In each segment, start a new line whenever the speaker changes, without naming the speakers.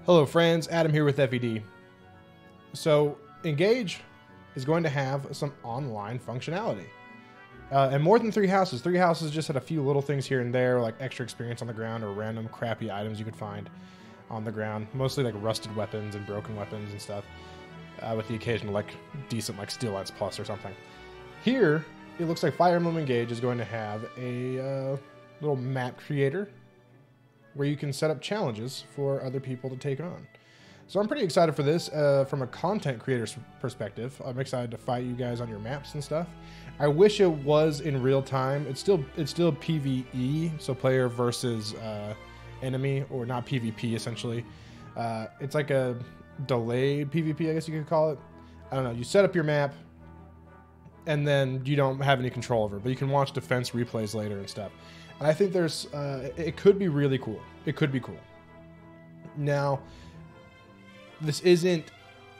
Hello friends, Adam here with FED. So Engage is going to have some online functionality. And more than 3 houses. 3 houses just had a few little things here and there, like extra experience on the ground or random crappy items you could find on the ground. Mostly like rusted weapons and broken weapons and stuff. With the occasional like decent like Steel Lance Plus or something. Here, it looks like Fire Emblem Engage is going to have a little map creator where you can set up challenges for other people to take on. So I'm pretty excited for this from a content creator's perspective. I'm excited to fight you guys on your maps and stuff. I wish it was in real time. It's still PvE, so player versus enemy, or not PvP essentially. It's like a delayed PvP, I guess you could call it. I don't know. You set up your map, and then you don't have any control over it, but you can watch defense replays later and stuff. And I think there's, it could be really cool. It could be cool. Now, this isn't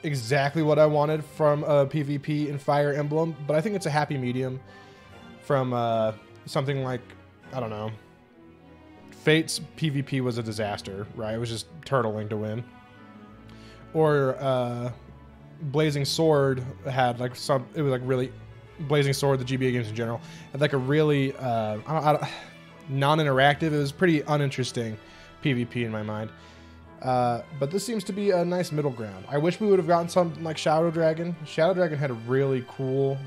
exactly what I wanted from a PvP in Fire Emblem, but I think it's a happy medium from something like, I don't know, Fate's PvP was a disaster, right? It was just turtling to win. Or Blazing Sword had like it was like really, Blazing Sword, the GBA games in general, had like a really, non-interactive. It was pretty uninteresting PvP in my mind. But this seems to be a nice middle ground. I wish we would have gotten something like Shadow Dragon. Shadow Dragon had a really cool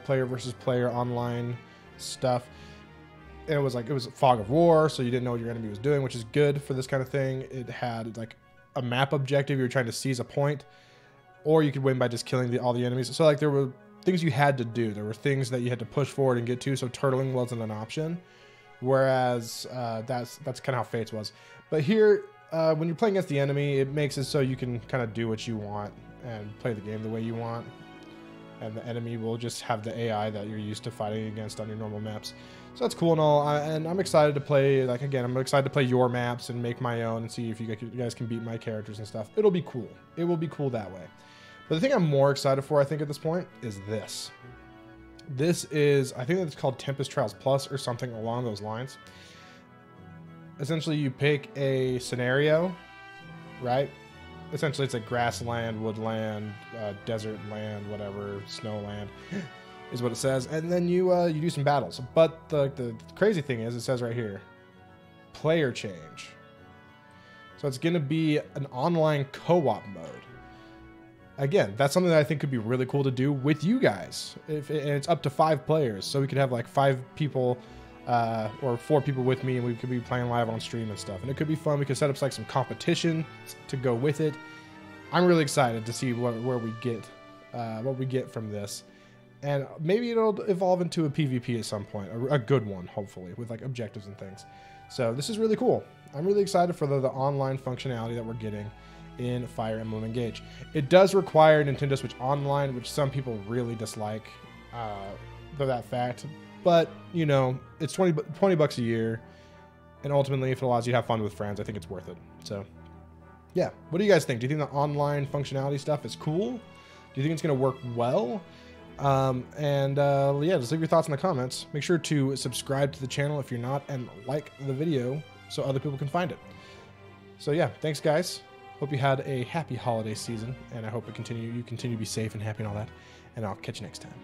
player versus player online stuff. It was Fog of War, so you didn't know what your enemy was doing, which is good for this kind of thing. It had like a map objective. You were trying to seize a point, or you could win by just killing all the enemies. So like there were things you had to do. There were things that you had to push forward and get to, so turtling wasn't an option. Whereas that's kind of how Fates was. But here, when you're playing against the enemy, it makes it so you can kind of do what you want and play the game the way you want. And the enemy will just have the AI that you're used to fighting against on your normal maps. So that's cool and all. And I'm excited to play, like, again, I'm excited to play your maps and make my own and see if you guys can beat my characters and stuff. It'll be cool. It will be cool that way. But the thing I'm more excited for, I think, at this point is this. This is, I think it's called Tempest Trials Plus or something along those lines. Essentially, you pick a scenario, right? Essentially, it's like grassland, woodland, desert land, whatever, snowland, is what it says. And then you do some battles. But the crazy thing is, it says right here, player change. So it's going to be an online co-op mode. Again, that's something that I think could be really cool to do with you guys. And it's up to 5 players, so we could have like 5 people or 4 people with me, and we could be playing live on stream and stuff. And it could be fun. We could set up like some competition to go with it. I'm really excited to see what we get from this, and maybe it'll evolve into a PvP at some point, a good one, hopefully, with like objectives and things. So this is really cool. I'm really excited for the online functionality that we're getting in Fire Emblem Engage. It does require Nintendo Switch Online, which some people really dislike for that fact. But, you know, it's 20 bucks a year, and ultimately, if it allows you to have fun with friends, I think it's worth it. So, yeah. What do you guys think? Do you think the online functionality stuff is cool? Do you think it's going to work well? Yeah, just leave your thoughts in the comments. Make sure to subscribe to the channel if you're not, and like the video so other people can find it. So, yeah, thanks, guys. Hope you had a happy holiday season, and I hope you continue to be safe and happy and all that. And I'll catch you next time.